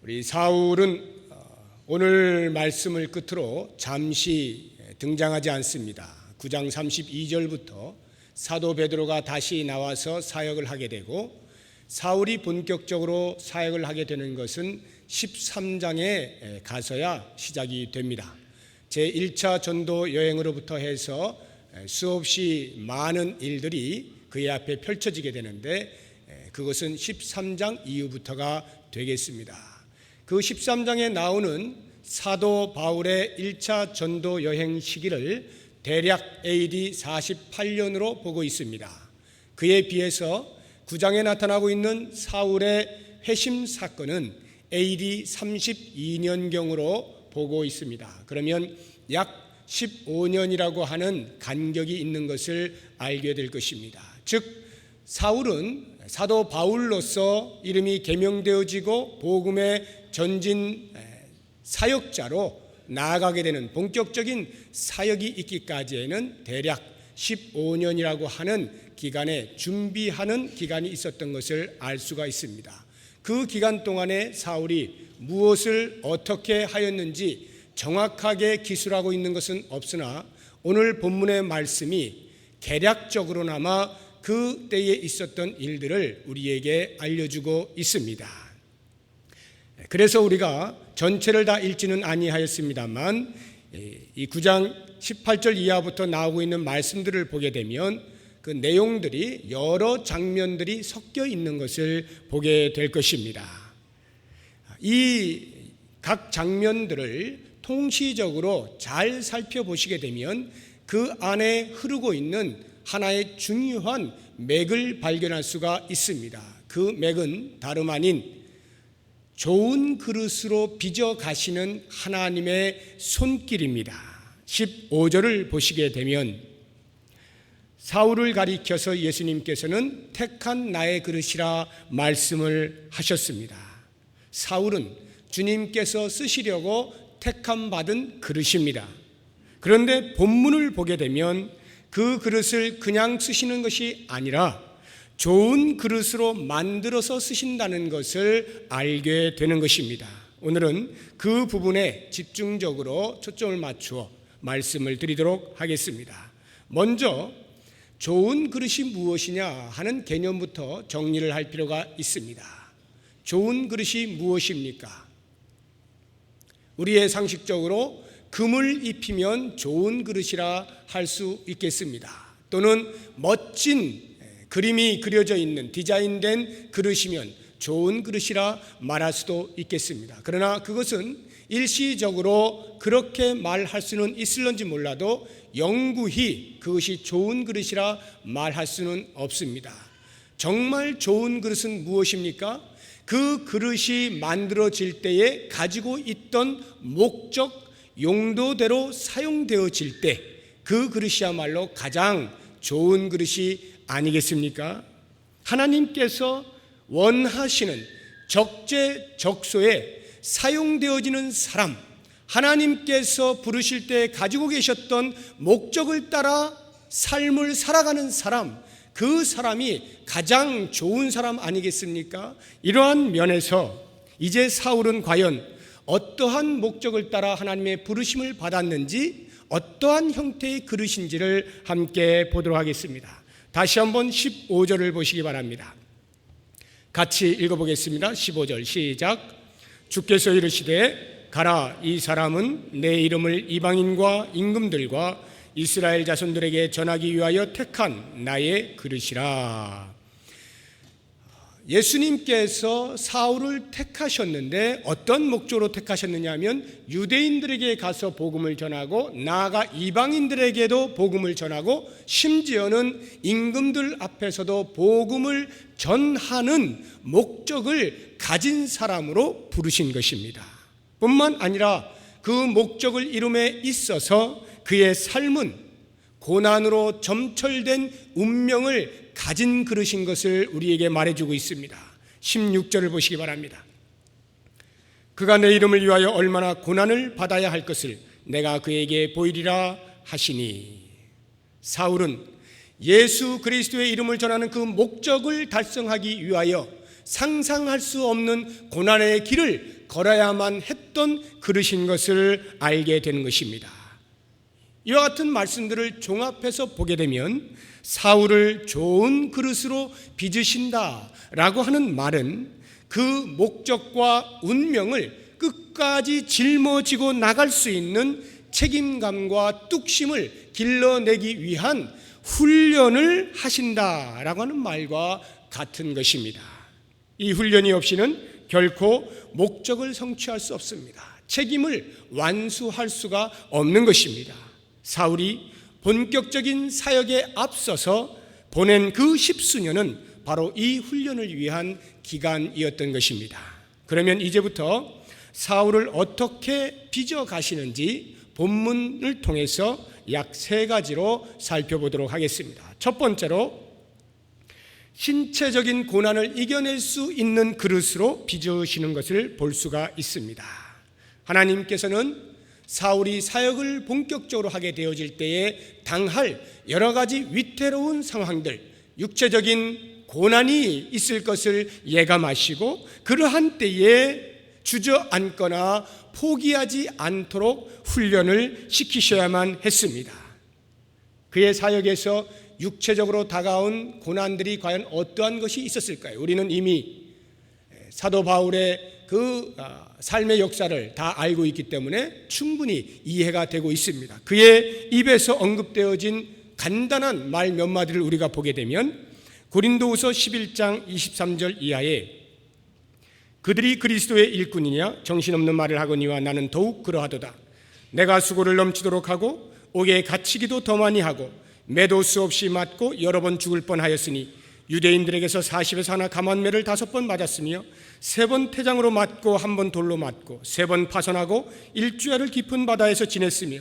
우리 사울은 오늘 말씀을 끝으로 잠시 등장하지 않습니다. 9장 32절부터 사도 베드로가 다시 나와서 사역을 하게 되고, 사울이 본격적으로 사역을 하게 되는 것은 13장에 가서야 시작이 됩니다. 제1차 전도 여행으로부터 해서 수없이 많은 일들이 그의 앞에 펼쳐지게 되는데, 그것은 13장 이후부터가 되겠습니다. 그 13장에 나오는 사도 바울의 1차 전도 여행 시기를 대략 AD 48년으로 보고 있습니다. 그에 비해서 9장에 나타나고 있는 사울의 회심 사건은 AD 32년경으로 보고 있습니다. 그러면 약 15년이라고 하는 간격이 있는 것을 알게 될 것입니다. 즉, 사울은 사도 바울로서 이름이 개명되어지고 복음의 전진 사역자로 나아가게 되는 본격적인 사역이 있기까지에는 대략 15년이라고 하는 기간에 준비하는 기간이 있었던 것을 알 수가 있습니다. 그 기간 동안에 사울이 무엇을 어떻게 하였는지 정확하게 기술하고 있는 것은 없으나, 오늘 본문의 말씀이 개략적으로나마 그 때에 있었던 일들을 우리에게 알려주고 있습니다. 그래서 우리가 전체를 다 읽지는 아니하였습니다만, 이 9장 18절 이하부터 나오고 있는 말씀들을 보게 되면 그 내용들이 여러 장면들이 섞여 있는 것을 보게 될 것입니다. 이 각 장면들을 통시적으로 잘 살펴보시게 되면 그 안에 흐르고 있는 하나의 중요한 맥을 발견할 수가 있습니다. 그 맥은 다름 아닌 좋은 그릇으로 빚어 가시는 하나님의 손길입니다. 15절을 보시게 되면 사울을 가리켜서 예수님께서는 택한 나의 그릇이라 말씀을 하셨습니다. 사울은 주님께서 쓰시려고 택함 받은 그릇입니다. 그런데 본문을 보게 되면 그 그릇을 그냥 쓰시는 것이 아니라 좋은 그릇으로 만들어서 쓰신다는 것을 알게 되는 것입니다. 오늘은 그 부분에 집중적으로 초점을 맞추어 말씀을 드리도록 하겠습니다. 먼저 좋은 그릇이 무엇이냐 하는 개념부터 정리를 할 필요가 있습니다. 좋은 그릇이 무엇입니까? 우리의 상식적으로 금을 입히면 좋은 그릇이라 할 수 있겠습니다. 또는 멋진 그림이 그려져 있는 디자인된 그릇이면 좋은 그릇이라 말할 수도 있겠습니다. 그러나 그것은 일시적으로 그렇게 말할 수는 있을런지 몰라도 영구히 그것이 좋은 그릇이라 말할 수는 없습니다. 정말 좋은 그릇은 무엇입니까? 그 그릇이 만들어질 때에 가지고 있던 목적, 용도대로 사용되어질 때 그 그릇이야말로 가장 좋은 그릇이 아니겠습니까? 하나님께서 원하시는 적재적소에 사용되어지는 사람, 하나님께서 부르실 때 가지고 계셨던 목적을 따라 삶을 살아가는 사람, 그 사람이 가장 좋은 사람 아니겠습니까? 이러한 면에서 이제 사울은 과연 어떠한 목적을 따라 하나님의 부르심을 받았는지, 어떠한 형태의 그릇인지를 함께 보도록 하겠습니다. 다시 한번 15절을 보시기 바랍니다. 같이 읽어보겠습니다. 15절 시작. 주께서 이르시되 가라, 이 사람은 내 이름을 이방인과 임금들과 이스라엘 자손들에게 전하기 위하여 택한 나의 그릇이라. 예수님께서 사울을 택하셨는데 어떤 목적으로 택하셨느냐 하면 유대인들에게 가서 복음을 전하고, 나아가 이방인들에게도 복음을 전하고, 심지어는 임금들 앞에서도 복음을 전하는 목적을 가진 사람으로 부르신 것입니다. 뿐만 아니라 그 목적을 이룸에 있어서 그의 삶은 고난으로 점철된 운명을 가진 그릇인 것을 우리에게 말해주고 있습니다. 16절을 보시기 바랍니다. 그가 내 이름을 위하여 얼마나 고난을 받아야 할 것을 내가 그에게 보이리라 하시니. 사울은 예수 그리스도의 이름을 전하는 그 목적을 달성하기 위하여 상상할 수 없는 고난의 길을 걸어야만 했던 그릇인 것을 알게 되는 것입니다. 이와 같은 말씀들을 종합해서 보게 되면 사울을 좋은 그릇으로 빚으신다라고 하는 말은 그 목적과 운명을 끝까지 짊어지고 나갈 수 있는 책임감과 뚝심을 길러내기 위한 훈련을 하신다라고 하는 말과 같은 것입니다. 이 훈련이 없이는 결코 목적을 성취할 수 없습니다. 책임을 완수할 수가 없는 것입니다. 사울이 본격적인 사역에 앞서서 보낸 그 10수년은 바로 이 훈련을 위한 기간이었던 것입니다. 그러면 이제부터 사울을 어떻게 빚어 가시는지 본문을 통해서 약 3가지로 살펴보도록 하겠습니다. 첫 번째로 신체적인 고난을 이겨낼 수 있는 그릇으로 빚으시는 것을 볼 수가 있습니다. 하나님께서는 사울이 사역을 본격적으로 하게 되어질 때에 당할 여러 가지 위태로운 상황들, 육체적인 고난이 있을 것을 예감하시고 그러한 때에 주저앉거나 포기하지 않도록 훈련을 시키셔야만 했습니다. 그의 사역에서 육체적으로 다가온 고난들이 과연 어떠한 것이 있었을까요? 우리는 이미 사도 바울의 그 삶의 역사를 다 알고 있기 때문에 충분히 이해가 되고 있습니다. 그의 입에서 언급되어진 간단한 말 몇 마디를 우리가 보게 되면 고린도후서 11장 23절 이하에 그들이 그리스도의 일꾼이냐 정신없는 말을 하거니와 나는 더욱 그러하도다. 내가 수고를 넘치도록 하고 옥에 갇히기도 더 많이 하고 매도 수없이 맞고 여러 번 죽을 뻔하였으니 유대인들에게서 40에서 하나 감한매를 5번 맞았으며 3번 태장으로 맞고 1번 돌로 맞고 3번 파선하고 일주야를 깊은 바다에서 지냈으며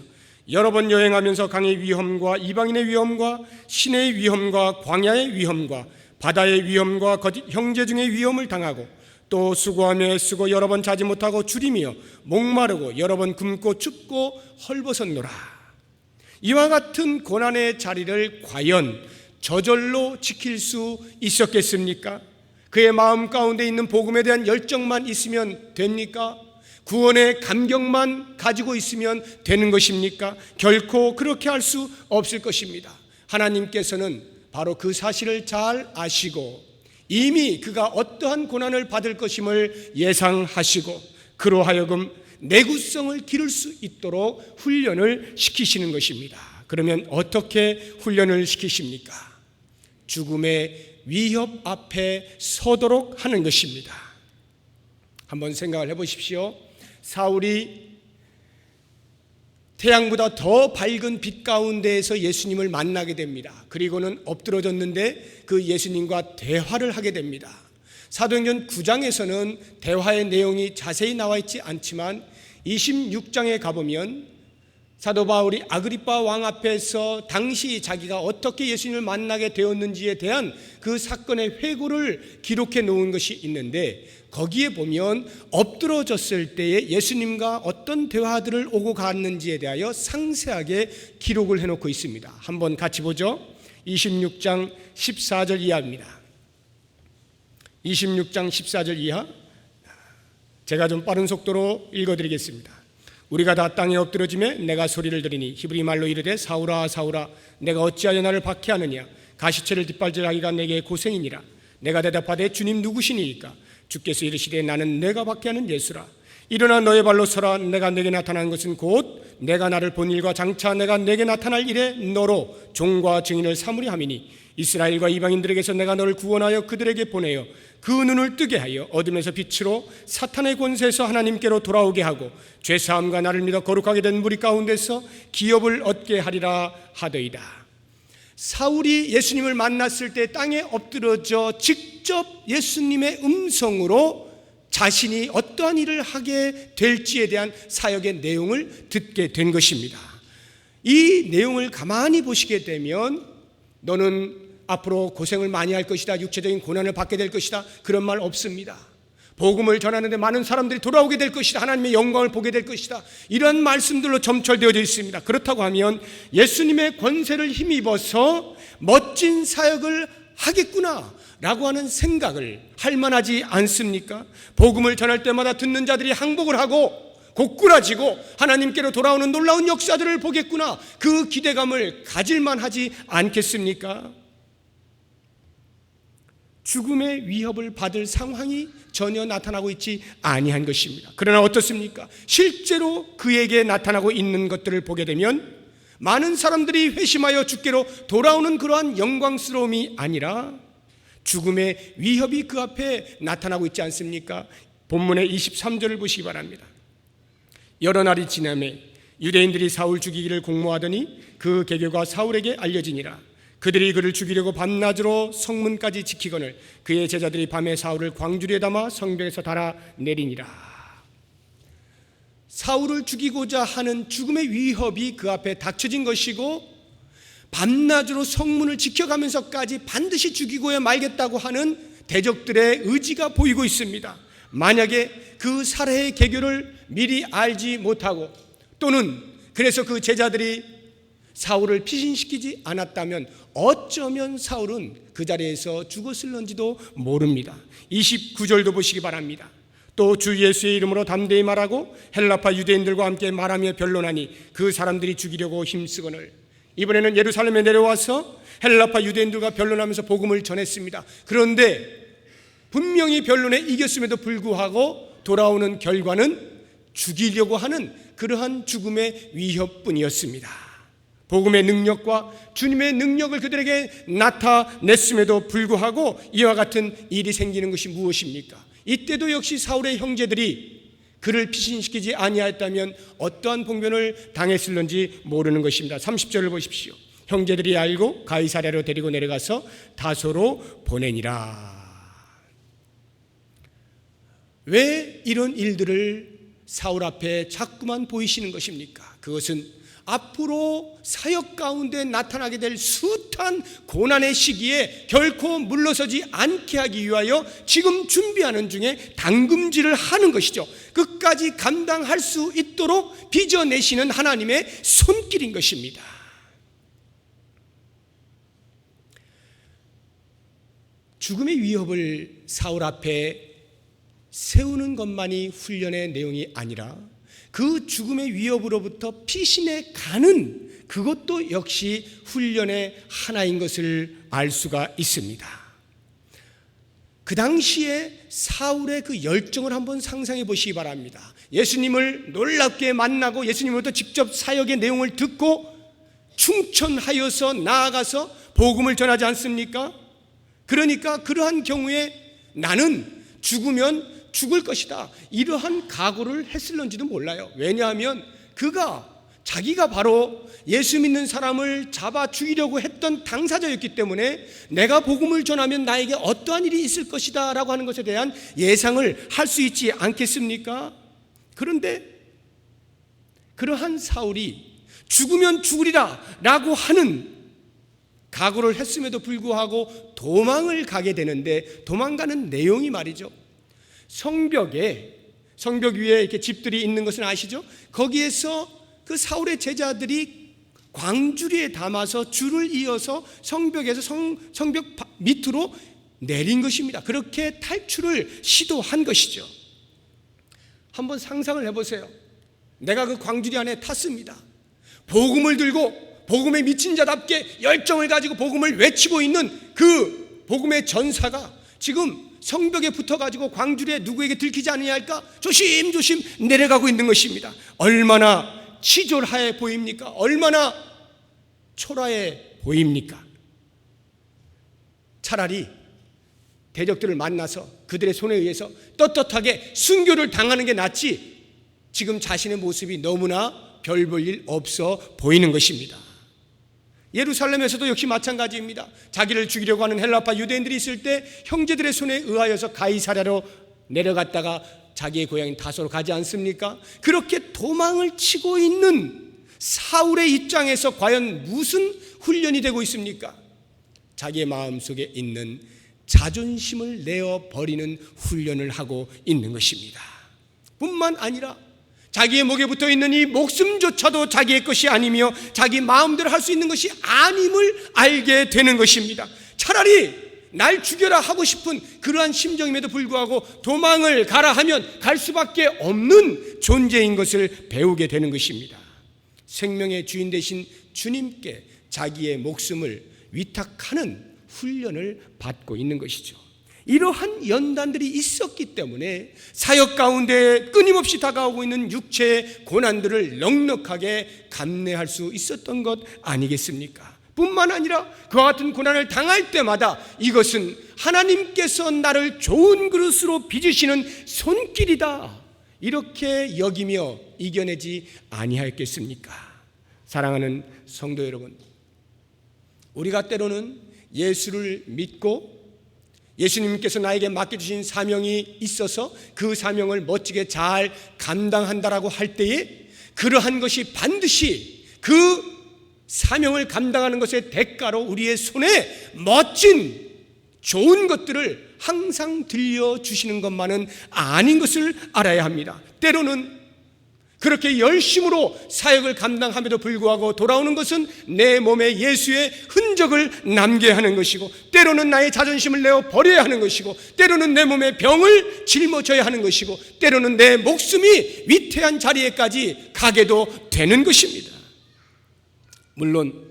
여러 번 여행하면서 강의 위험과 이방인의 위험과 시내의 위험과 광야의 위험과 바다의 위험과 거짓 형제 중의 위험을 당하고 또 수고하며 애쓰고 여러 번 자지 못하고 줄이며 목마르고 여러 번 굶고 춥고 헐벗었노라. 이와 같은 고난의 자리를 과연 저절로 지킬 수 있었겠습니까? 그의 마음 가운데 있는 복음에 대한 열정만 있으면 됩니까? 구원의 감격만 가지고 있으면 되는 것입니까? 결코 그렇게 할 수 없을 것입니다. 하나님께서는 바로 그 사실을 잘 아시고 이미 그가 어떠한 고난을 받을 것임을 예상하시고 그로 하여금 내구성을 기를 수 있도록 훈련을 시키시는 것입니다. 그러면 어떻게 훈련을 시키십니까? 죽음의 위협 앞에 서도록 하는 것입니다. 한번 생각을 해보십시오. 사울이 태양보다 더 밝은 빛 가운데에서 예수님을 만나게 됩니다. 그리고는 엎드러졌는데 그 예수님과 대화를 하게 됩니다. 사도행전 9장에서는 대화의 내용이 자세히 나와 있지 않지만 26장에 가보면 사도 바울이 아그리빠 왕 앞에서 당시 자기가 어떻게 예수님을 만나게 되었는지에 대한 그 사건의 회고를 기록해 놓은 것이 있는데 거기에 보면 엎드러졌을 때에 예수님과 어떤 대화들을 오고 갔는지에 대하여 상세하게 기록을 해놓고 있습니다. 한번 같이 보죠. 26장 14절 이하입니다. 26장 14절 이하, 제가 좀 빠른 속도로 읽어드리겠습니다. 우리가 다 땅에 엎드러지매 내가 소리를 들으니 히브리 말로 이르되 사울아 사울아 내가 어찌하여 나를 박해하느냐 가시체를 뒷발질하기가 내게 고생이니라. 내가 대답하되 주님 누구시니이까? 주께서 이르시되 나는 내가 박해하는 예수라. 일어나 너의 발로 서라. 내가 내게 나타난 것은 곧 내가 나를 본 일과 장차 내가 내게 나타날 일에 너로 종과 증인을 삼으리 함이니 이스라엘과 이방인들에게서 내가 너를 구원하여 그들에게 보내어 그 눈을 뜨게 하여 어둠에서 빛으로 사탄의 권세에서 하나님께로 돌아오게 하고 죄사함과 나를 믿어 거룩하게 된 무리 가운데서 기업을 얻게 하리라 하더이다. 사울이 예수님을 만났을 때 땅에 엎드러져 직접 예수님의 음성으로 자신이 어떠한 일을 하게 될지에 대한 사역의 내용을 듣게 된 것입니다. 이 내용을 가만히 보시게 되면 너는 앞으로 고생을 많이 할 것이다, 육체적인 고난을 받게 될 것이다, 그런 말 없습니다. 복음을 전하는데 많은 사람들이 돌아오게 될 것이다, 하나님의 영광을 보게 될 것이다, 이런 말씀들로 점철되어져 있습니다. 그렇다고 하면 예수님의 권세를 힘입어서 멋진 사역을 하겠구나 라고 하는 생각을 할 만하지 않습니까? 복음을 전할 때마다 듣는 자들이 항복을 하고 고꾸라지고 하나님께로 돌아오는 놀라운 역사들을 보겠구나, 그 기대감을 가질 만하지 않겠습니까? 죽음의 위협을 받을 상황이 전혀 나타나고 있지 아니한 것입니다. 그러나 어떻습니까? 실제로 그에게 나타나고 있는 것들을 보게 되면 많은 사람들이 회심하여 주께로 돌아오는 그러한 영광스러움이 아니라 죽음의 위협이 그 앞에 나타나고 있지 않습니까? 본문의 23절을 보시기 바랍니다. 여러 날이 지나매 유대인들이 사울 죽이기를 공모하더니 그 계교가 사울에게 알려지니라. 그들이 그를 죽이려고 밤낮으로 성문까지 지키거늘 그의 제자들이 밤에 사울을 광주리에 담아 성벽에서 달아내리니라. 사울을 죽이고자 하는 죽음의 위협이 그 앞에 닥쳐진 것이고, 밤낮으로 성문을 지켜가면서까지 반드시 죽이고야 말겠다고 하는 대적들의 의지가 보이고 있습니다. 만약에 그 살해의 계교를 미리 알지 못하고, 또는 그래서 그 제자들이 사울을 피신시키지 않았다면 어쩌면 사울은 그 자리에서 죽었을런지도 모릅니다. 29절도 보시기 바랍니다. 또 주 예수의 이름으로 담대히 말하고 헬라파 유대인들과 함께 말하며 변론하니 그 사람들이 죽이려고 힘쓰거늘. 이번에는 예루살렘에 내려와서 헬라파 유대인들과 변론하면서 복음을 전했습니다. 그런데 분명히 변론에 이겼음에도 불구하고 돌아오는 결과는 죽이려고 하는 그러한 죽음의 위협뿐이었습니다. 복음의 능력과 주님의 능력을 그들에게 나타냈음에도 불구하고 이와 같은 일이 생기는 것이 무엇입니까? 이때도 역시 사울의 형제들이 그를 피신시키지 아니하였다면 어떠한 봉변을 당했을는지 모르는 것입니다. 30절을 보십시오. 형제들이 알고 가이사랴로 데리고 내려가서 다소로 보내니라. 왜 이런 일들을 사울 앞에 자꾸만 보이시는 것입니까? 그것은 앞으로 사역 가운데 나타나게 될 숱한 고난의 시기에 결코 물러서지 않게 하기 위하여 지금 준비하는 중에 당금질을 하는 것이죠. 끝까지 감당할 수 있도록 빚어내시는 하나님의 손길인 것입니다. 죽음의 위협을 사울 앞에 세우는 것만이 훈련의 내용이 아니라 그 죽음의 위협으로부터 피신해 가는 그것도 역시 훈련의 하나인 것을 알 수가 있습니다. 그 당시에 사울의 그 열정을 한번 상상해 보시기 바랍니다. 예수님을 놀랍게 만나고 예수님으로부터 직접 사역의 내용을 듣고 충천하여서 나아가서 복음을 전하지 않습니까? 그러니까 그러한 경우에 나는 죽으면 죽을 것이다, 이러한 각오를 했을런지도 몰라요. 왜냐하면 자기가 바로 예수 믿는 사람을 잡아 죽이려고 했던 당사자였기 때문에 내가 복음을 전하면 나에게 어떠한 일이 있을 것이다 라고 하는 것에 대한 예상을 할 수 있지 않겠습니까? 그런데 그러한 사울이 죽으면 죽으리라 라고 하는 각오를 했음에도 불구하고 도망을 가게 되는데, 도망가는 내용이 말이죠, 성벽 위에 이렇게 집들이 있는 것은 아시죠? 거기에서 그 사울의 제자들이 광주리에 담아서 줄을 이어서 성벽에서 성벽 밑으로 내린 것입니다. 그렇게 탈출을 시도한 것이죠. 한번 상상을 해보세요. 내가 그 광주리 안에 탔습니다. 복음을 들고 복음에 미친 자답게 열정을 가지고 복음을 외치고 있는 그 복음의 전사가 지금 성벽에 붙어가지고 광주리에 누구에게 들키지 않느냐 할까 조심조심 내려가고 있는 것입니다. 얼마나 치졸하게 보입니까? 얼마나 초라해 보입니까? 차라리 대적들을 만나서 그들의 손에 의해서 떳떳하게 순교를 당하는 게 낫지, 지금 자신의 모습이 너무나 별 볼 일 없어 보이는 것입니다. 예루살렘에서도 역시 마찬가지입니다. 자기를 죽이려고 하는 헬라파 유대인들이 있을 때 형제들의 손에 의하여서 가이사랴로 내려갔다가 자기의 고향인 다소로 가지 않습니까? 그렇게 도망을 치고 있는 사울의 입장에서 과연 무슨 훈련이 되고 있습니까? 자기의 마음속에 있는 자존심을 내어버리는 훈련을 하고 있는 것입니다. 뿐만 아니라 자기의 목에 붙어있는 이 목숨조차도 자기의 것이 아니며 자기 마음대로 할 수 있는 것이 아님을 알게 되는 것입니다. 차라리 날 죽여라 하고 싶은 그러한 심정임에도 불구하고 도망을 가라 하면 갈 수밖에 없는 존재인 것을 배우게 되는 것입니다. 생명의 주인 되신 주님께 자기의 목숨을 위탁하는 훈련을 받고 있는 것이죠. 이러한 연단들이 있었기 때문에 사역 가운데 끊임없이 다가오고 있는 육체의 고난들을 넉넉하게 감내할 수 있었던 것 아니겠습니까? 뿐만 아니라 그와 같은 고난을 당할 때마다 이것은 하나님께서 나를 좋은 그릇으로 빚으시는 손길이다, 이렇게 여기며 이겨내지 아니하였겠습니까? 사랑하는 성도 여러분, 우리가 때로는 예수를 믿고 예수님께서 나에게 맡겨주신 사명이 있어서 그 사명을 멋지게 잘 감당한다라고 할 때에 그러한 것이 반드시 그 사명을 감당하는 것의 대가로 우리의 손에 멋진 좋은 것들을 항상 들려주시는 것만은 아닌 것을 알아야 합니다. 때로는 그렇게 열심으로 사역을 감당함에도 불구하고 돌아오는 것은 내 몸에 예수의 흔적을 남겨야 하는 것이고, 때로는 나의 자존심을 내어 버려야 하는 것이고, 때로는 내 몸에 병을 짊어져야 하는 것이고, 때로는 내 목숨이 위태한 자리에까지 가게도 되는 것입니다. 물론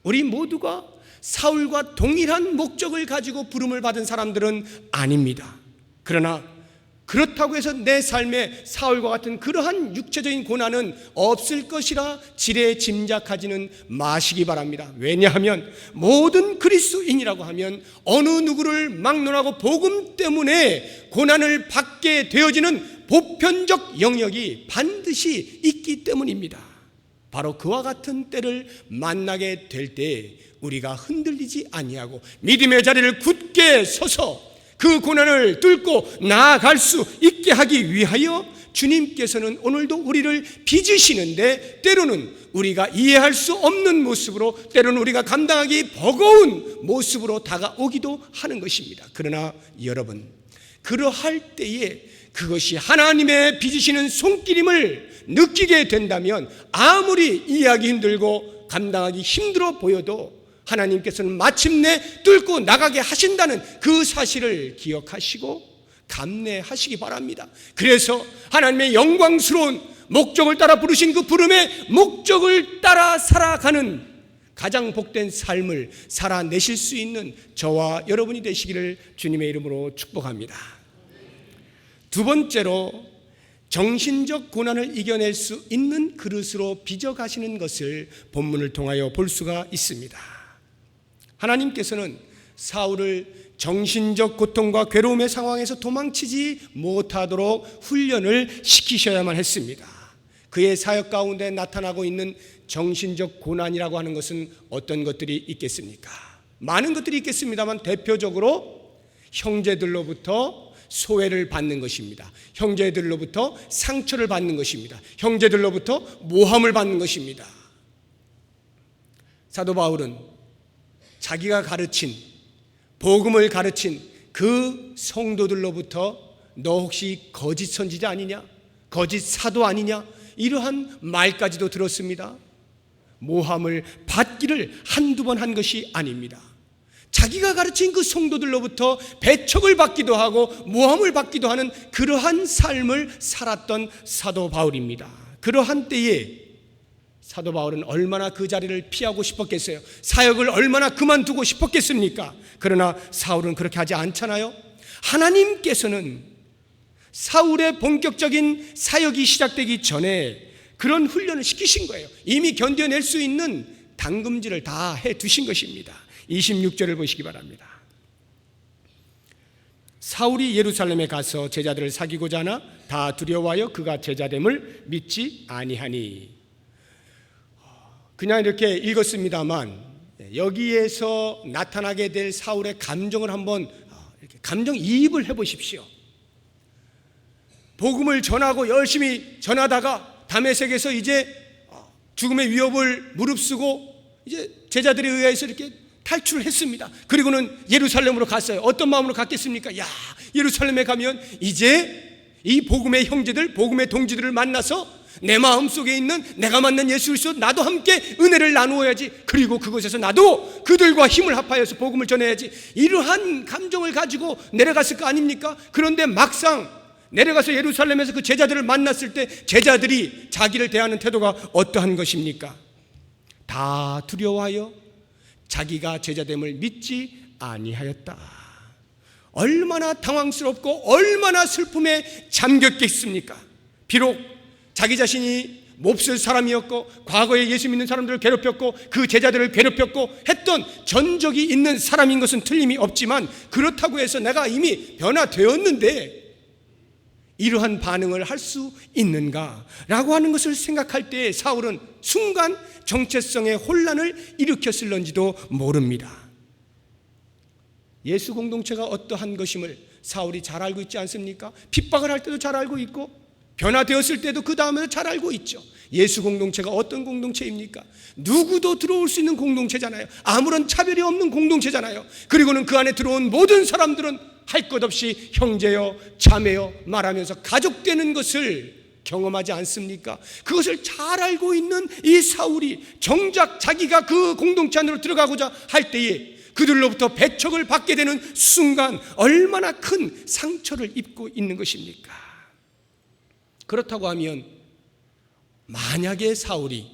우리 모두가 사울과 동일한 목적을 가지고 부름을 받은 사람들은 아닙니다. 그러나 그렇다고 해서 내 삶에 사울과 같은 그러한 육체적인 고난은 없을 것이라 지레 짐작하지는 마시기 바랍니다. 왜냐하면 모든 그리스도인이라고 하면 어느 누구를 막론하고 복음 때문에 고난을 받게 되어지는 보편적 영역이 반드시 있기 때문입니다. 바로 그와 같은 때를 만나게 될 때 우리가 흔들리지 아니하고 믿음의 자리를 굳게 서서 그 고난을 뚫고 나아갈 수 있게 하기 위하여 주님께서는 오늘도 우리를 빚으시는데, 때로는 우리가 이해할 수 없는 모습으로, 때로는 우리가 감당하기 버거운 모습으로 다가오기도 하는 것입니다. 그러나 여러분, 그러할 때에 그것이 하나님의 빚으시는 손길임을 느끼게 된다면 아무리 이해하기 힘들고 감당하기 힘들어 보여도 하나님께서는 마침내 뚫고 나가게 하신다는 그 사실을 기억하시고 감내하시기 바랍니다. 그래서 하나님의 영광스러운 목적을 따라 부르신 그 부름의 목적을 따라 살아가는 가장 복된 삶을 살아내실 수 있는 저와 여러분이 되시기를 주님의 이름으로 축복합니다. 두 번째로, 정신적 고난을 이겨낼 수 있는 그릇으로 빚어가시는 것을 본문을 통하여 볼 수가 있습니다. 하나님께서는 사울을 정신적 고통과 괴로움의 상황에서 도망치지 못하도록 훈련을 시키셔야만 했습니다. 그의 사역 가운데 나타나고 있는 정신적 고난이라고 하는 것은 어떤 것들이 있겠습니까? 많은 것들이 있겠습니다만 대표적으로 형제들로부터 소외를 받는 것입니다. 형제들로부터 상처를 받는 것입니다. 형제들로부터 모함을 받는 것입니다. 사도 바울은 자기가 가르친, 복음을 가르친 그 성도들로부터 너 혹시 거짓 선지자 아니냐? 거짓 사도 아니냐? 이러한 말까지도 들었습니다. 모함을 받기를 한두 번 한 것이 아닙니다. 자기가 가르친 그 성도들로부터 배척을 받기도 하고 모함을 받기도 하는 그러한 삶을 살았던 사도 바울입니다. 그러한 때에 사도 바울은 얼마나 그 자리를 피하고 싶었겠어요? 사역을 얼마나 그만두고 싶었겠습니까? 그러나 사울은 그렇게 하지 않잖아요. 하나님께서는 사울의 본격적인 사역이 시작되기 전에 그런 훈련을 시키신 거예요. 이미 견뎌낼 수 있는 당금질을 다 해두신 것입니다. 26절을 보시기 바랍니다. 사울이 예루살렘에 가서 제자들을 사귀고자 하나 다 두려워하여 그가 제자됨을 믿지 아니하니. 그냥 이렇게 읽었습니다만 여기에서 나타나게 될 사울의 감정을 한번 이렇게 감정이입을 해보십시오. 복음을 전하고 열심히 전하다가 다메섹에서 이제 죽음의 위협을 무릅쓰고 이제 제자들에 의해서 이렇게 탈출을 했습니다. 그리고는 예루살렘으로 갔어요. 어떤 마음으로 갔겠습니까? 예루살렘에 가면 이제 이 복음의 형제들, 복음의 동지들을 만나서 내 마음속에 있는 내가 만난 예수 그리스도 나도 함께 은혜를 나누어야지. 그리고 그곳에서 나도 그들과 힘을 합하여서 복음을 전해야지. 이러한 감정을 가지고 내려갔을 거 아닙니까? 그런데 막상 내려가서 예루살렘에서 그 제자들을 만났을 때 제자들이 자기를 대하는 태도가 어떠한 것입니까? 다 두려워하여 자기가 제자됨을 믿지 아니하였다. 얼마나 당황스럽고 얼마나 슬픔에 잠겼겠습니까? 비록 자기 자신이 몹쓸 사람이었고 과거에 예수 믿는 사람들을 괴롭혔고 그 제자들을 괴롭혔고 했던 전적이 있는 사람인 것은 틀림이 없지만, 그렇다고 해서 내가 이미 변화되었는데 이러한 반응을 할 수 있는가 라고 하는 것을 생각할 때 사울은 순간 정체성의 혼란을 일으켰을런지도 모릅니다. 예수 공동체가 어떠한 것임을 사울이 잘 알고 있지 않습니까? 핍박을 할 때도 잘 알고 있고 변화되었을 때도 그 다음에도 잘 알고 있죠. 예수 공동체가 어떤 공동체입니까? 누구도 들어올 수 있는 공동체잖아요. 아무런 차별이 없는 공동체잖아요. 그리고는 그 안에 들어온 모든 사람들은 할 것 없이 형제여 자매여 말하면서 가족되는 것을 경험하지 않습니까? 그것을 잘 알고 있는 이 사울이 정작 자기가 그 공동체 안으로 들어가고자 할 때에 그들로부터 배척을 받게 되는 순간 얼마나 큰 상처를 입고 있는 것입니까? 그렇다고 하면 만약에 사울이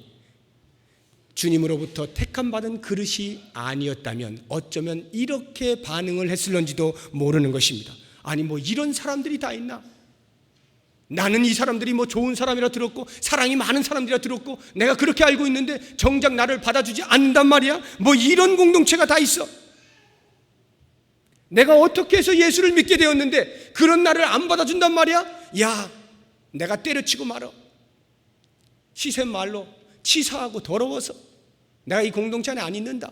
주님으로부터 택함받은 그릇이 아니었다면 어쩌면 이렇게 반응을 했을런지도 모르는 것입니다. 아니 뭐 이런 사람들이 다 있나? 나는 이 사람들이 뭐 좋은 사람이라 들었고 사랑이 많은 사람들이라 들었고 내가 그렇게 알고 있는데 정작 나를 받아주지 않는단 말이야? 뭐 이런 공동체가 다 있어. 내가 어떻게 해서 예수를 믿게 되었는데 그런 나를 안 받아준단 말이야? 야, 내가 때려치고 말어. 시샘 말로 치사하고 더러워서 내가 이 공동체 안에 안 있는다.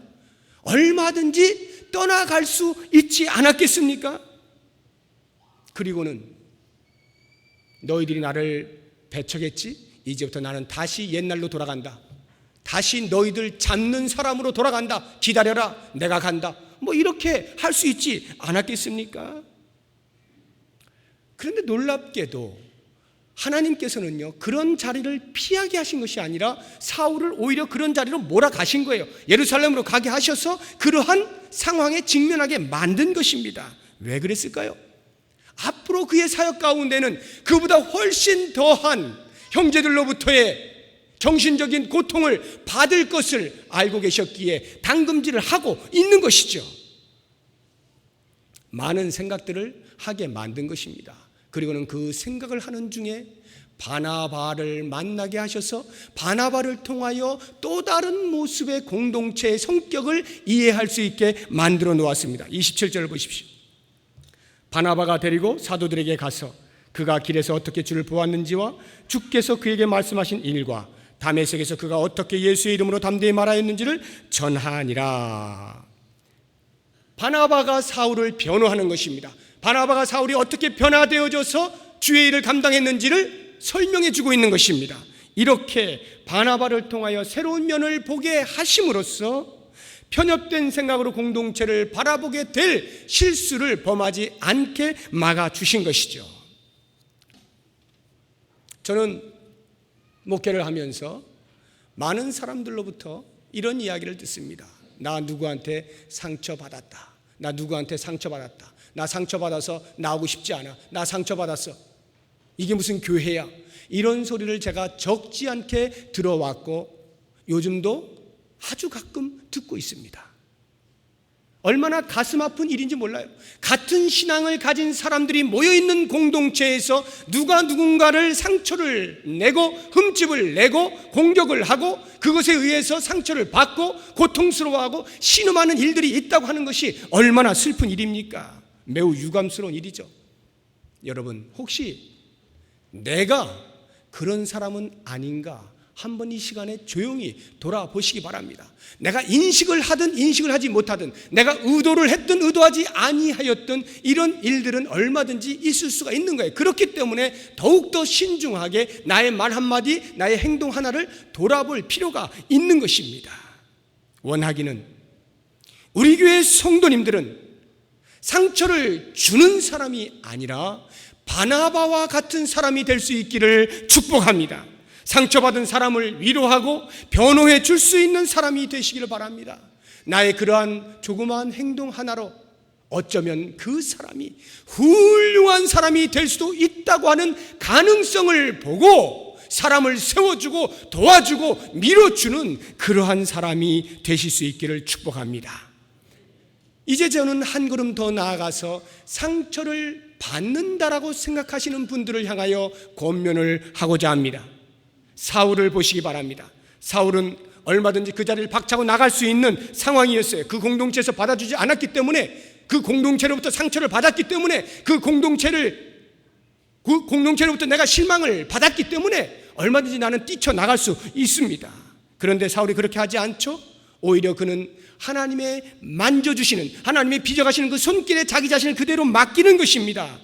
얼마든지 떠나갈 수 있지 않았겠습니까? 그리고는 너희들이 나를 배척했지? 이제부터 나는 다시 옛날로 돌아간다. 다시 너희들 잡는 사람으로 돌아간다. 기다려라. 내가 간다. 뭐 이렇게 할 수 있지 않았겠습니까? 그런데 놀랍게도 하나님께서는요 그런 자리를 피하게 하신 것이 아니라 사울을 오히려 그런 자리로 몰아가신 거예요. 예루살렘으로 가게 하셔서 그러한 상황에 직면하게 만든 것입니다. 왜 그랬을까요? 앞으로 그의 사역 가운데는 그보다 훨씬 더한 형제들로부터의 정신적인 고통을 받을 것을 알고 계셨기에 당금질을 하고 있는 것이죠. 많은 생각들을 하게 만든 것입니다. 그리고는 그 생각을 하는 중에 바나바를 만나게 하셔서 바나바를 통하여 또 다른 모습의 공동체의 성격을 이해할 수 있게 만들어 놓았습니다. 27절을 보십시오. 바나바가 데리고 사도들에게 가서 그가 길에서 어떻게 주를 보았는지와 주께서 그에게 말씀하신 일과 다메섹에서 그가 어떻게 예수의 이름으로 담대히 말하였는지를 전하니라. 바나바가 사울을 변호하는 것입니다. 바나바가 사울이 어떻게 변화되어져서 주의 일을 감당했는지를 설명해 주고 있는 것입니다. 이렇게 바나바를 통하여 새로운 면을 보게 하심으로써 편협된 생각으로 공동체를 바라보게 될 실수를 범하지 않게 막아주신 것이죠. 저는 목회를 하면서 많은 사람들로부터 이런 이야기를 듣습니다. 나 누구한테 상처받았다. 나 누구한테 상처받았다. 나 상처받아서 나오고 싶지 않아. 나 상처받았어. 이게 무슨 교회야. 이런 소리를 제가 적지 않게 들어왔고 요즘도 아주 가끔 듣고 있습니다. 얼마나 가슴 아픈 일인지 몰라요. 같은 신앙을 가진 사람들이 모여있는 공동체에서 누가 누군가를 상처를 내고 흠집을 내고 공격을 하고 그것에 의해서 상처를 받고 고통스러워하고 신음하는 일들이 있다고 하는 것이 얼마나 슬픈 일입니까? 매우 유감스러운 일이죠. 여러분 혹시 내가 그런 사람은 아닌가 한번 이 시간에 조용히 돌아보시기 바랍니다. 내가 인식을 하든 인식을 하지 못하든 내가 의도를 했든 의도하지 아니하였든 이런 일들은 얼마든지 있을 수가 있는 거예요. 그렇기 때문에 더욱더 신중하게 나의 말 한마디 나의 행동 하나를 돌아볼 필요가 있는 것입니다. 원하기는 우리 교회 성도님들은 상처를 주는 사람이 아니라 바나바와 같은 사람이 될 수 있기를 축복합니다. 상처받은 사람을 위로하고 변호해 줄 수 있는 사람이 되시기를 바랍니다. 나의 그러한 조그마한 행동 하나로 어쩌면 그 사람이 훌륭한 사람이 될 수도 있다고 하는 가능성을 보고 사람을 세워주고 도와주고 밀어주는 그러한 사람이 되실 수 있기를 축복합니다. 이제 저는 한 걸음 더 나아가서 상처를 받는다라고 생각하시는 분들을 향하여 권면을 하고자 합니다. 사울을 보시기 바랍니다. 사울은 얼마든지 그 자리를 박차고 나갈 수 있는 상황이었어요. 그 공동체에서 받아주지 않았기 때문에, 그 공동체로부터 상처를 받았기 때문에, 그 공동체로부터 내가 실망을 받았기 때문에 얼마든지 나는 뛰쳐나갈 수 있습니다. 그런데 사울이 그렇게 하지 않죠. 오히려 그는 하나님의 만져주시는, 하나님의 빚어가시는 그 손길에 자기 자신을 그대로 맡기는 것입니다.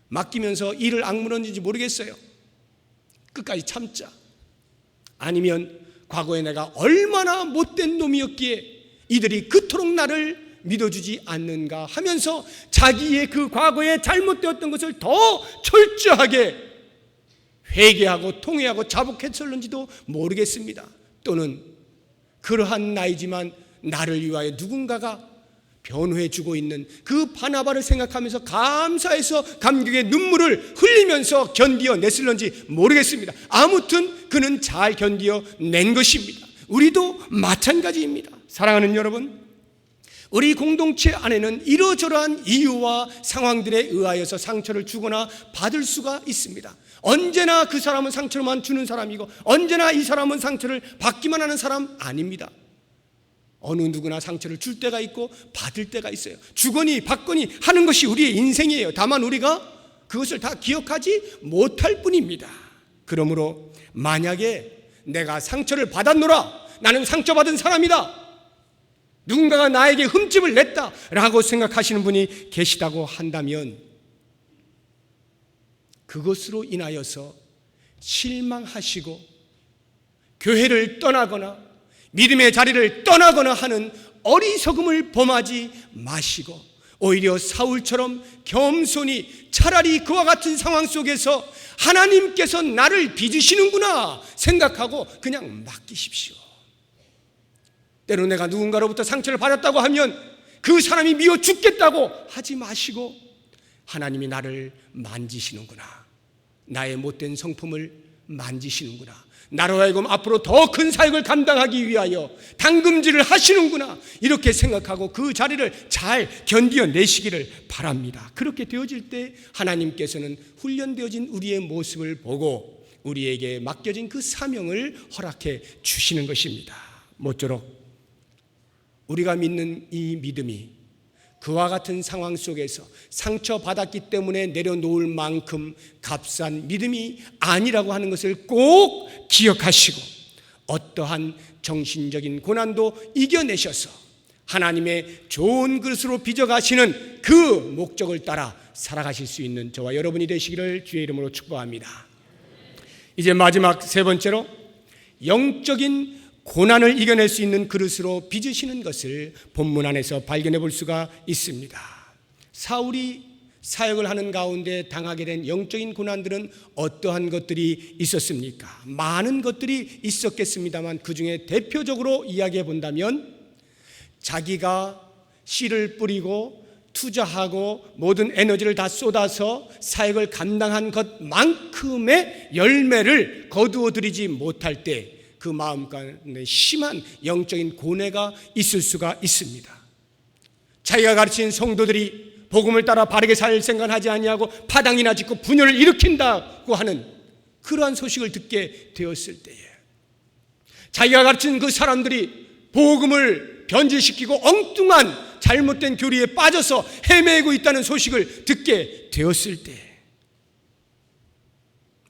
맡기면서 이를 악물었는지 모르겠어요. 끝까지 참자. 아니면 과거에 내가 얼마나 못된 놈이었기에 이들이 그토록 나를 믿어주지 않는가 하면서 자기의 그 과거에 잘못되었던 것을 더 철저하게 회개하고 통회하고 자복했을는지도 모르겠습니다. 또는 그러한 나이지만 나를 위하여 누군가가 변호해주고 있는 그 바나바를 생각하면서 감사해서 감격의 눈물을 흘리면서 견디어냈을는지 모르겠습니다. 아무튼 그는 잘 견디어낸 것입니다. 우리도 마찬가지입니다. 사랑하는 여러분, 우리 공동체 안에는 이러저러한 이유와 상황들에 의하여서 상처를 주거나 받을 수가 있습니다. 언제나 그 사람은 상처만 주는 사람이고 언제나 이 사람은 상처를 받기만 하는 사람 아닙니다. 어느 누구나 상처를 줄 때가 있고 받을 때가 있어요. 주거니 받거니 하는 것이 우리의 인생이에요. 다만 우리가 그것을 다 기억하지 못할 뿐입니다. 그러므로 만약에 내가 상처를 받았노라, 나는 상처받은 사람이다, 누군가가 나에게 흠집을 냈다라고 생각하시는 분이 계시다고 한다면 그것으로 인하여서 실망하시고 교회를 떠나거나 믿음의 자리를 떠나거나 하는 어리석음을 범하지 마시고 오히려 사울처럼 겸손히 차라리 그와 같은 상황 속에서 하나님께서 나를 빚으시는구나 생각하고 그냥 맡기십시오. 때로 내가 누군가로부터 상처를 받았다고 하면 그 사람이 미워 죽겠다고 하지 마시고 하나님이 나를 만지시는구나, 나의 못된 성품을 만지시는구나, 나로 하여금 앞으로 더 큰 사역을 감당하기 위하여 당금질을 하시는구나, 이렇게 생각하고 그 자리를 잘 견디어내시기를 바랍니다. 그렇게 되어질 때 하나님께서는 훈련되어진 우리의 모습을 보고 우리에게 맡겨진 그 사명을 허락해 주시는 것입니다. 모쪼록 우리가 믿는 이 믿음이 그와 같은 상황 속에서 상처받았기 때문에 내려놓을 만큼 값싼 믿음이 아니라고 하는 것을 꼭 기억하시고 어떠한 정신적인 고난도 이겨내셔서 하나님의 좋은 그릇으로 빚어가시는 그 목적을 따라 살아가실 수 있는 저와 여러분이 되시기를 주의 이름으로 축복합니다. 이제 마지막 세 번째로 영적인 고난을 이겨낼 수 있는 그릇으로 빚으시는 것을 본문 안에서 발견해 볼 수가 있습니다. 사울이 사역을 하는 가운데 당하게 된 영적인 고난들은 어떠한 것들이 있었습니까? 많은 것들이 있었겠습니다만 그 중에 대표적으로 이야기해 본다면 자기가 씨를 뿌리고 투자하고 모든 에너지를 다 쏟아서 사역을 감당한 것만큼의 열매를 거두어들이지 못할 때 그 마음 가운데 심한 영적인 고뇌가 있을 수가 있습니다. 자기가 가르친 성도들이 복음을 따라 바르게 살 생각하지 아니하고 파당이나 짓고 분열을 일으킨다고 하는 그러한 소식을 듣게 되었을 때에 자기가 가르친 그 사람들이 복음을 변질시키고 엉뚱한 잘못된 교리에 빠져서 헤매고 있다는 소식을 듣게 되었을 때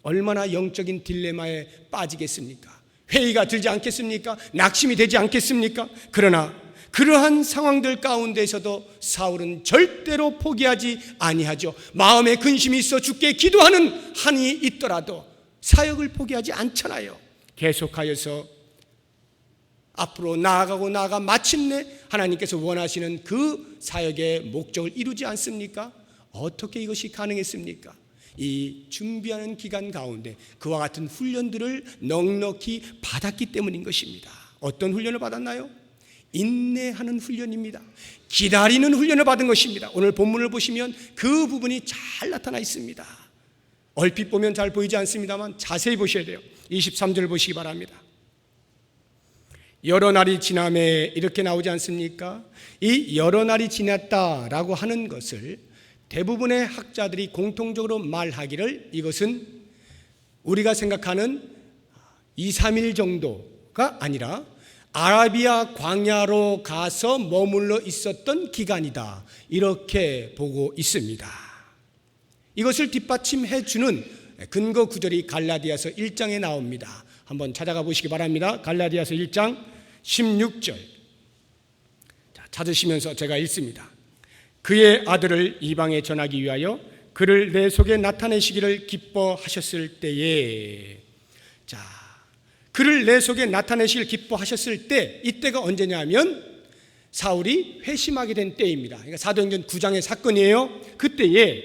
얼마나 영적인 딜레마에 빠지겠습니까? 회의가 들지 않겠습니까? 낙심이 되지 않겠습니까? 그러나 그러한 상황들 가운데서도 사울은 절대로 포기하지 아니하죠. 마음에 근심이 있어 죽게 기도하는 한이 있더라도 사역을 포기하지 않잖아요. 계속하여서 앞으로 나아가 마침내 하나님께서 원하시는 그 사역의 목적을 이루지 않습니까? 어떻게 이것이 가능했습니까? 이 준비하는 기간 가운데 그와 같은 훈련들을 넉넉히 받았기 때문인 것입니다. 어떤 훈련을 받았나요? 인내하는 훈련입니다. 기다리는 훈련을 받은 것입니다. 오늘 본문을 보시면 그 부분이 잘 나타나 있습니다. 얼핏 보면 잘 보이지 않습니다만 자세히 보셔야 돼요. 23절 보시기 바랍니다. 여러 날이 지남에 이렇게 나오지 않습니까? 이 여러 날이 지났다라고 하는 것을 대부분의 학자들이 공통적으로 말하기를 이것은 우리가 생각하는 2, 3일 정도가 아니라 아라비아 광야로 가서 머물러 있었던 기간이다, 이렇게 보고 있습니다. 이것을 뒷받침해 주는 근거 구절이 갈라디아서 1장에 나옵니다. 한번 찾아가 보시기 바랍니다. 갈라디아서 1장 16절. 찾으시면서 제가 읽습니다. 그의 아들을 이방에 전하기 위하여 그를 내 속에 나타내시기를 기뻐하셨을 때에, 자, 그를 내 속에 나타내시길 기뻐하셨을 때, 이때가 언제냐면 사울이 회심하게 된 때입니다. 그러니까 사도행전 9장의 사건이에요. 그때에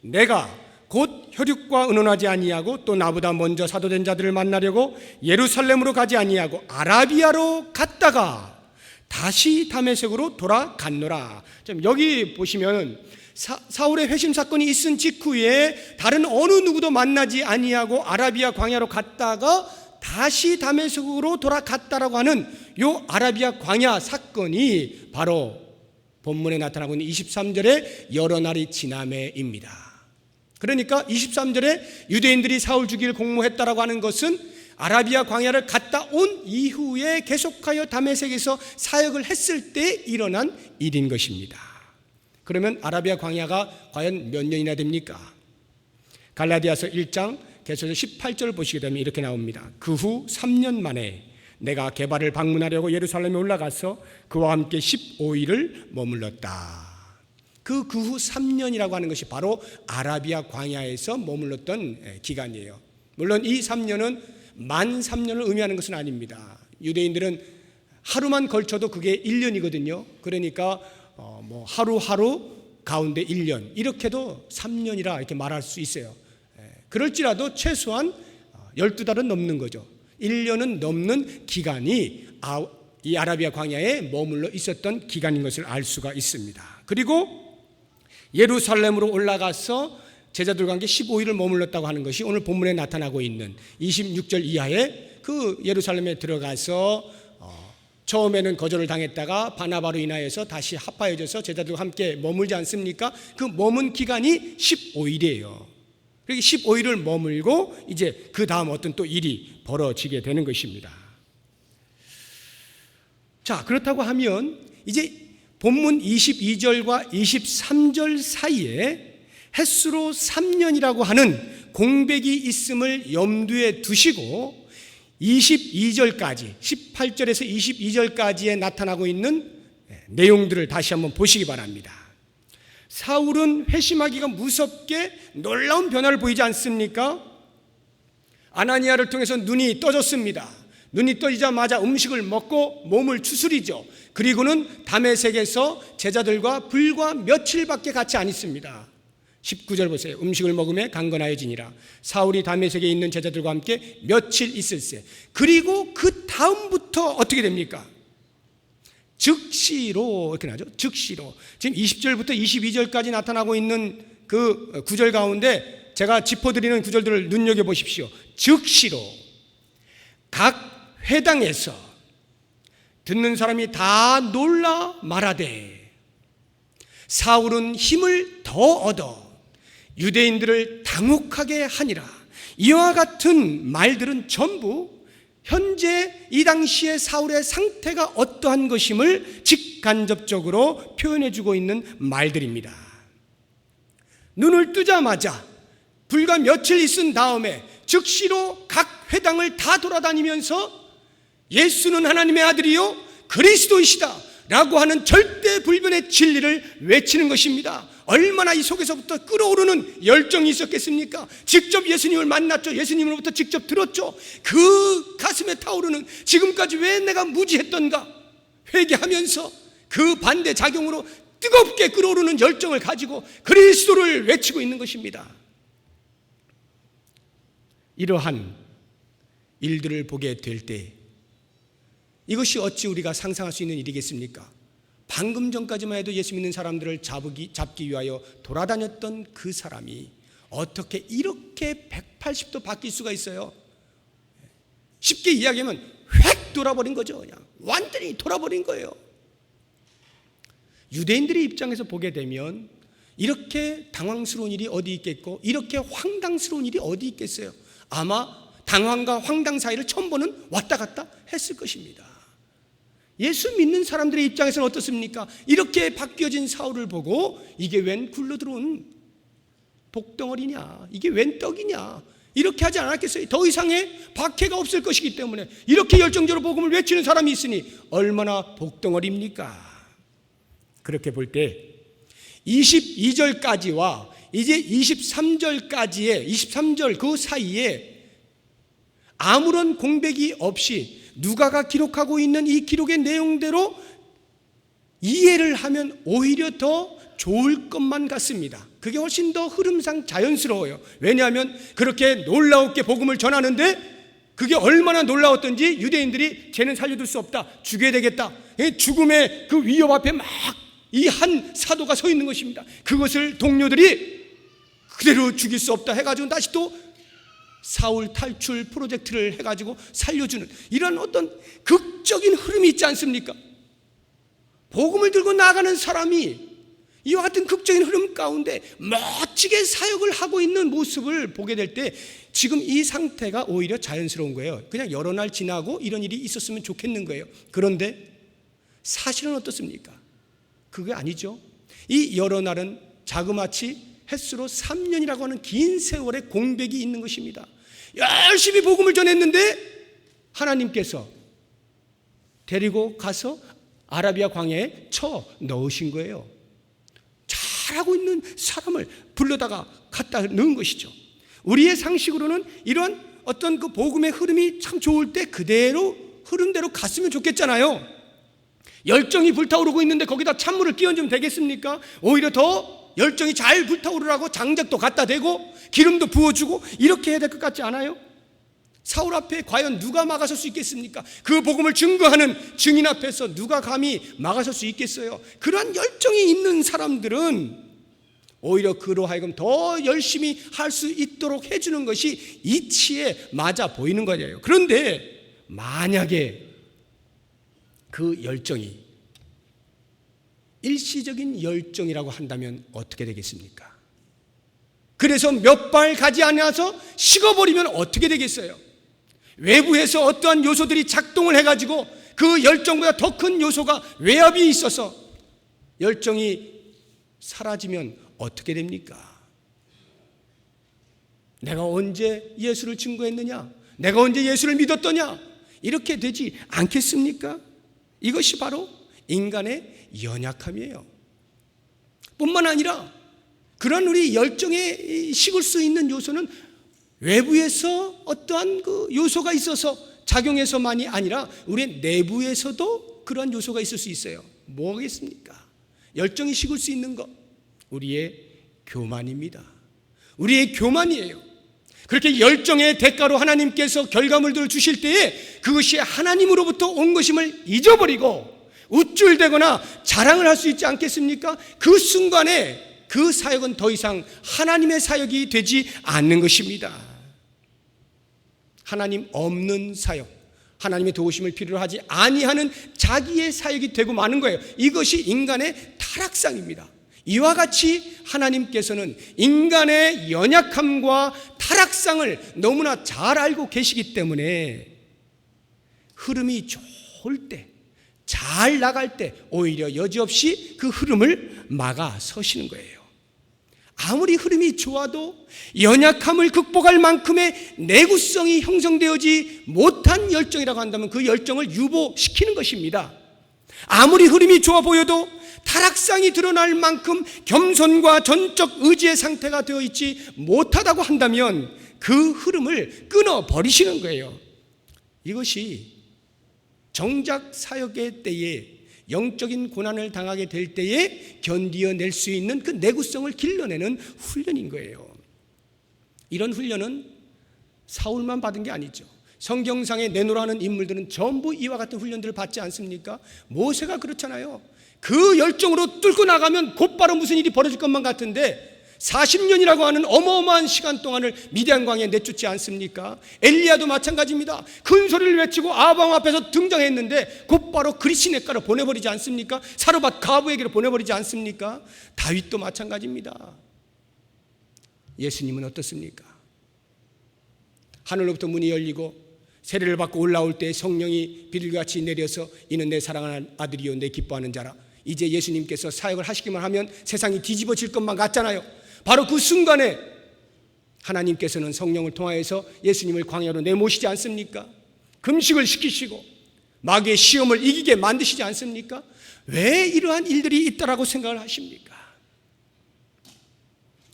내가 곧 혈육과 의논하지 아니하고 또 나보다 먼저 사도된 자들을 만나려고 예루살렘으로 가지 아니하고 아라비아로 갔다가 다시 다메섹으로 돌아갔노라. 여기 보시면 사울의 회심 사건이 있은 직후에 다른 어느 누구도 만나지 아니하고 아라비아 광야로 갔다가 다시 다메섹으로 돌아갔다라고 하는 요 아라비아 광야 사건이 바로 본문에 나타나고 있는 23절의 여러 날이 지남에입니다. 그러니까 23절에 유대인들이 사울 죽이를 공모했다라고 하는 것은 아라비아 광야를 갔다 온 이후에 계속하여 다메섹에서 사역을 했을 때 일어난 일인 것입니다. 그러면 아라비아 광야가 과연 몇 년이나 됩니까? 갈라디아서 1장 계속해서 18절 보시게 되면 이렇게 나옵니다. 그 후 3년 만에 내가 게바를 방문하려고 예루살렘에 올라가서 그와 함께 15일을 머물렀다. 그 후 3년이라고 하는 것이 바로 아라비아 광야에서 머물렀던 기간이에요. 물론 이 3년은 만 3년을 의미하는 것은 아닙니다. 유대인들은 하루만 걸쳐도 그게 1년이거든요. 그러니까 하루하루 가운데 1년, 이렇게도 3년이라 이렇게 말할 수 있어요. 그럴지라도 최소한 12달은 넘는 거죠. 1년은 넘는 기간이 이 아라비아 광야에 머물러 있었던 기간인 것을 알 수가 있습니다. 그리고 예루살렘으로 올라가서 제자들과 함께 15일을 머물렀다고 하는 것이 오늘 본문에 나타나고 있는 26절 이하에 그 예루살렘에 들어가서 처음에는 거절을 당했다가 바나바로 인하여서 다시 합하여져서 제자들과 함께 머물지 않습니까? 그 머문 기간이 15일이에요. 그렇게 15일을 머물고 이제 그 다음 어떤 또 일이 벌어지게 되는 것입니다. 자, 그렇다고 하면 이제 본문 22절과 23절 사이에 햇수로 3년이라고 하는 공백이 있음을 염두에 두시고 22절까지 18절에서 22절까지에 나타나고 있는 내용들을 다시 한번 보시기 바랍니다. 사울은 회심하기가 무섭게 놀라운 변화를 보이지 않습니까? 아나니아를 통해서 눈이 떠졌습니다. 눈이 떠지자마자 음식을 먹고 몸을 추스리죠. 그리고는 다메섹에서 제자들과 불과 며칠밖에 같이 안 있습니다. 19절 보세요. 음식을 먹음에 강건하여지니라. 사울이 다메섹에 있는 제자들과 함께 며칠 있을세. 그리고 그 다음부터 어떻게 됩니까? 즉시로 이렇게 나죠. 즉시로. 지금 20절부터 22절까지 나타나고 있는 그 구절 가운데 제가 짚어드리는 구절들을 눈여겨보십시오. 즉시로 각 회당에서 듣는 사람이 다 놀라 말하되 사울은 힘을 더 얻어 유대인들을 당혹하게 하니라. 이와 같은 말들은 전부 현재 이 당시의 사울의 상태가 어떠한 것임을 직간접적으로 표현해주고 있는 말들입니다. 눈을 뜨자마자 불과 며칠 있은 다음에 즉시로 각 회당을 다 돌아다니면서 예수는 하나님의 아들이요 그리스도이시다 라고 하는 절대 불변의 진리를 외치는 것입니다. 얼마나 이 속에서부터 끓어오르는 열정이 있었겠습니까? 직접 예수님을 만났죠. 예수님으로부터 직접 들었죠. 그 가슴에 타오르는 지금까지 왜 내가 무지했던가 회개하면서 그 반대작용으로 뜨겁게 끓어오르는 열정을 가지고 그리스도를 외치고 있는 것입니다. 이러한 일들을 보게 될 때 이것이 어찌 우리가 상상할 수 있는 일이겠습니까? 방금 전까지만 해도 예수 믿는 사람들을 잡기 위하여 돌아다녔던 그 사람이 어떻게 이렇게 180도 바뀔 수가 있어요? 쉽게 이야기하면 획 돌아버린 거죠. 그냥 완전히 돌아버린 거예요. 유대인들의 입장에서 보게 되면 이렇게 당황스러운 일이 어디 있겠고 이렇게 황당스러운 일이 어디 있겠어요? 아마 당황과 황당 사이를 처음 보는 왔다 갔다 했을 것입니다. 예수 믿는 사람들의 입장에서는 어떻습니까? 이렇게 바뀌어진 사울을 보고 이게 웬 굴러들어온 복덩어리냐, 이게 웬 떡이냐, 이렇게 하지 않았겠어요? 더 이상의 박해가 없을 것이기 때문에 이렇게 열정적으로 복음을 외치는 사람이 있으니 얼마나 복덩어리입니까? 그렇게 볼 때 22절까지와 이제 23절 그 사이에 아무런 공백이 없이 누가가 기록하고 있는 이 기록의 내용대로 이해를 하면 오히려 더 좋을 것만 같습니다. 그게 훨씬 더 흐름상 자연스러워요. 왜냐하면 그렇게 놀라웠게 복음을 전하는데 그게 얼마나 놀라웠던지 유대인들이 쟤는 살려둘 수 없다, 죽여야 되겠다, 죽음의 그 위협 앞에 막 이 한 사도가 서 있는 것입니다. 그것을 동료들이 그대로 죽일 수 없다 해가지고 다시 또 사울 탈출 프로젝트를 해가지고 살려주는 이런 어떤 극적인 흐름이 있지 않습니까? 복음을 들고 나가는 사람이 이와 같은 극적인 흐름 가운데 멋지게 사역을 하고 있는 모습을 보게 될 때 지금 이 상태가 오히려 자연스러운 거예요. 그냥 여러 날 지나고 이런 일이 있었으면 좋겠는 거예요. 그런데 사실은 어떻습니까? 그게 아니죠. 이 여러 날은 자그마치 횟수로 3년이라고 하는 긴 세월의 공백이 있는 것입니다. 열심히 복음을 전했는데 하나님께서 데리고 가서 아라비아 광야에 쳐 넣으신 거예요. 잘하고 있는 사람을 불러다가 갖다 넣은 것이죠. 우리의 상식으로는 이런 어떤 그 복음의 흐름이 참 좋을 때 그대로 흐름대로 갔으면 좋겠잖아요. 열정이 불타오르고 있는데 거기다 찬물을 끼얹으면 되겠습니까? 오히려 더 열정이 잘 불타오르라고 장작도 갖다 대고 기름도 부어주고 이렇게 해야 될 것 같지 않아요? 사울 앞에 과연 누가 막아설 수 있겠습니까? 그 복음을 증거하는 증인 앞에서 누가 감히 막아설 수 있겠어요? 그러한 열정이 있는 사람들은 오히려 그로 하여금 더 열심히 할 수 있도록 해주는 것이 이치에 맞아 보이는 거예요. 그런데 만약에 그 열정이 일시적인 열정이라고 한다면 어떻게 되겠습니까? 그래서 몇 발 가지 않아서 식어버리면 어떻게 되겠어요? 외부에서 어떠한 요소들이 작동을 해가지고 그 열정보다 더 큰 요소가 외압이 있어서 열정이 사라지면 어떻게 됩니까? 내가 언제 예수를 증거했느냐? 내가 언제 예수를 믿었더냐? 이렇게 되지 않겠습니까? 이것이 바로 인간의 연약함이에요. 뿐만 아니라 그런 우리 열정에 식을 수 있는 요소는 외부에서 어떠한 그 요소가 있어서 작용해서만이 아니라 우리 내부에서도 그러한 요소가 있을 수 있어요. 뭐겠습니까? 열정이 식을 수 있는 것, 우리의 교만입니다. 우리의 교만이에요. 그렇게 열정의 대가로 하나님께서 결과물들을 주실 때에 그것이 하나님으로부터 온 것임을 잊어버리고 우쭐대거나 자랑을 할 수 있지 않겠습니까? 그 순간에 그 사역은 더 이상 하나님의 사역이 되지 않는 것입니다. 하나님 없는 사역, 하나님의 도우심을 필요로 하지 아니하는 자기의 사역이 되고 마는 거예요. 이것이 인간의 타락상입니다. 이와 같이 하나님께서는 인간의 연약함과 타락상을 너무나 잘 알고 계시기 때문에 흐름이 좋을 때, 잘 나갈 때 오히려 여지없이 그 흐름을 막아 서시는 거예요. 아무리 흐름이 좋아도 연약함을 극복할 만큼의 내구성이 형성되어지 못한 열정이라고 한다면 그 열정을 유보시키는 것입니다. 아무리 흐름이 좋아 보여도 타락상이 드러날 만큼 겸손과 전적 의지의 상태가 되어 있지 못하다고 한다면 그 흐름을 끊어버리시는 거예요. 이것이 정작 사역의 때에 영적인 고난을 당하게 될 때에 견디어낼 수 있는 그 내구성을 길러내는 훈련인 거예요. 이런 훈련은 사울만 받은 게 아니죠. 성경상에 내노라는 인물들은 전부 이와 같은 훈련들을 받지 않습니까? 모세가 그렇잖아요. 그 열정으로 뚫고 나가면 곧바로 무슨 일이 벌어질 것만 같은데 40년이라고 하는 어마어마한 시간 동안을 미디안 광야에 내쫓지 않습니까? 엘리야도 마찬가지입니다. 큰 소리를 외치고 아방 앞에서 등장했는데 곧바로 그리시네가로 보내버리지 않습니까? 사르밧 가부에게로 보내버리지 않습니까? 다윗도 마찬가지입니다. 예수님은 어떻습니까? 하늘로부터 문이 열리고 세례를 받고 올라올 때 성령이 비둘기같이 내려서 이는 내 사랑하는 아들이요 내 기뻐하는 자라. 이제 예수님께서 사역을 하시기만 하면 세상이 뒤집어질 것만 같잖아요. 바로 그 순간에 하나님께서는 성령을 통하여서 예수님을 광야로 내모시지 않습니까? 금식을 시키시고 마귀의 시험을 이기게 만드시지 않습니까? 왜 이러한 일들이 있다라고 생각을 하십니까?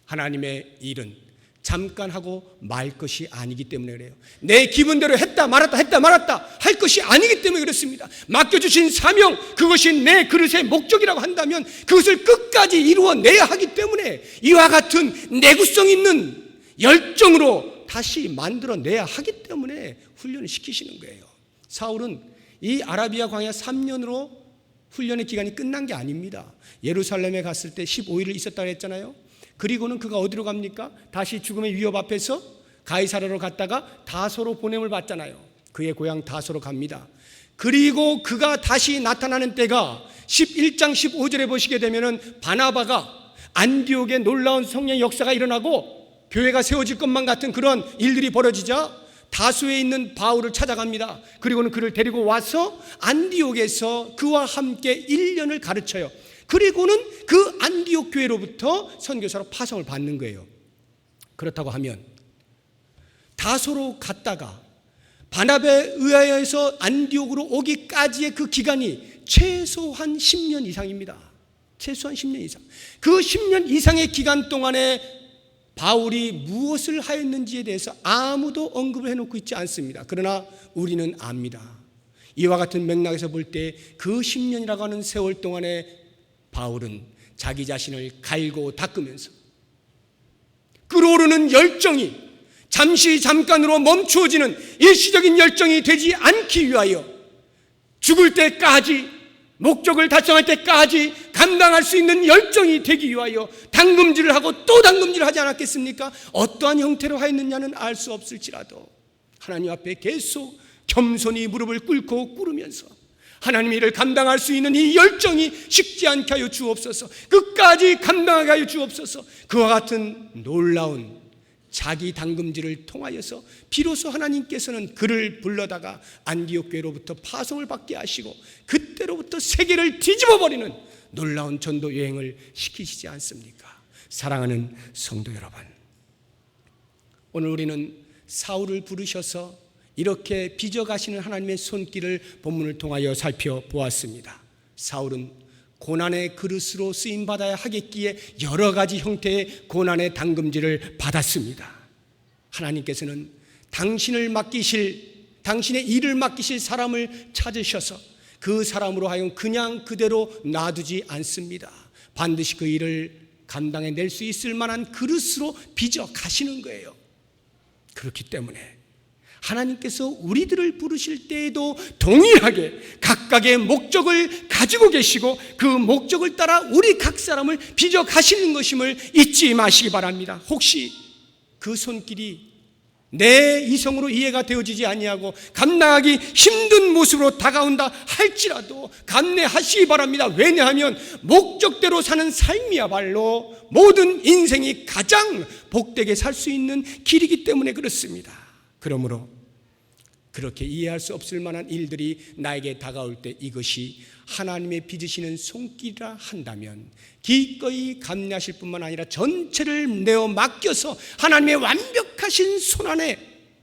하나님의 일은 잠깐 하고 말 것이 아니기 때문에 그래요. 내 기분대로 했다 말았다 할 것이 아니기 때문에 그렇습니다. 맡겨주신 사명, 그것이 내 그릇의 목적이라고 한다면 그것을 끝까지 이루어내야 하기 때문에 이와 같은 내구성 있는 열정으로 다시 만들어내야 하기 때문에 훈련을 시키시는 거예요. 사울은 이 아라비아 광야 3년으로 훈련의 기간이 끝난 게 아닙니다. 예루살렘에 갔을 때 15일을 있었다고 했잖아요. 그리고는 그가 어디로 갑니까? 다시 죽음의 위협 앞에서 가이사랴로 갔다가 다소로 보냄을 받잖아요. 그의 고향 다소로 갑니다. 그리고 그가 다시 나타나는 때가 11장 15절에 보시게 되면은 바나바가 안디옥에 놀라운 성령의 역사가 일어나고 교회가 세워질 것만 같은 그런 일들이 벌어지자 다소에 있는 바울을 찾아갑니다. 그리고는 그를 데리고 와서 안디옥에서 그와 함께 1년을 가르쳐요. 그리고는 그 안디옥 교회로부터 선교사로 파송을 받는 거예요. 그렇다고 하면 다소로 갔다가 바나바에 의하여서 안디옥으로 오기까지의 그 기간이 최소한 10년 이상입니다. 최소한 10년 이상. 그 10년 이상의 기간 동안에 바울이 무엇을 하였는지에 대해서 아무도 언급을 해놓고 있지 않습니다. 그러나 우리는 압니다. 이와 같은 맥락에서 볼 때 그 10년이라고 하는 세월 동안에 바울은 자기 자신을 갈고 닦으면서 끓어오르는 열정이 잠깐으로 멈추어지는 일시적인 열정이 되지 않기 위하여 죽을 때까지, 목적을 달성할 때까지 감당할 수 있는 열정이 되기 위하여 당금질을 하고 또 당금질을 하지 않았겠습니까? 어떠한 형태로 하였느냐는 알 수 없을지라도 하나님 앞에 계속 겸손히 무릎을 꿇고 꿇으면서 하나님의 일을 감당할 수 있는 이 열정이 식지 않게 하여 주옵소서. 끝까지 감당하게 하여 주옵소서. 그와 같은 놀라운 자기 당금질을 통하여서 비로소 하나님께서는 그를 불러다가 안디옥 교회로부터 파송을 받게 하시고 그때로부터 세계를 뒤집어버리는 놀라운 전도 여행을 시키시지 않습니까? 사랑하는 성도 여러분, 오늘 우리는 사울을 부르셔서 이렇게 빚어가시는 하나님의 손길을 본문을 통하여 살펴보았습니다. 사울은 고난의 그릇으로 쓰임받아야 하겠기에 여러 가지 형태의 고난의 당금질을 받았습니다. 하나님께서는 당신의 일을 맡기실 사람을 찾으셔서 그 사람으로 하여금 그냥 그대로 놔두지 않습니다. 반드시 그 일을 감당해낼 수 있을 만한 그릇으로 빚어 가시는 거예요. 그렇기 때문에 하나님께서 우리들을 부르실 때에도 동일하게 각각의 목적을 가지고 계시고 그 목적을 따라 우리 각 사람을 빚어 가시는 것임을 잊지 마시기 바랍니다. 혹시 그 손길이 내 이성으로 이해가 되어지지 아니하고 감당하기 힘든 모습으로 다가온다 할지라도 감내하시기 바랍니다. 왜냐하면 목적대로 사는 삶이야말로 모든 인생이 가장 복되게 살 수 있는 길이기 때문에 그렇습니다. 그러므로 그렇게 이해할 수 없을 만한 일들이 나에게 다가올 때 이것이 하나님의 빚으시는 손길이라 한다면 기꺼이 감내하실 뿐만 아니라 전체를 내어 맡겨서 하나님의 완벽하신 손 안에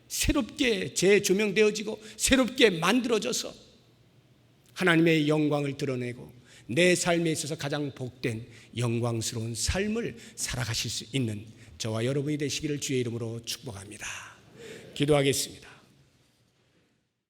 새롭게 재조명되어지고 새롭게 만들어져서 하나님의 영광을 드러내고 내 삶에 있어서 가장 복된 영광스러운 삶을 살아가실 수 있는 저와 여러분이 되시기를 주의 이름으로 축복합니다. 기도하겠습니다.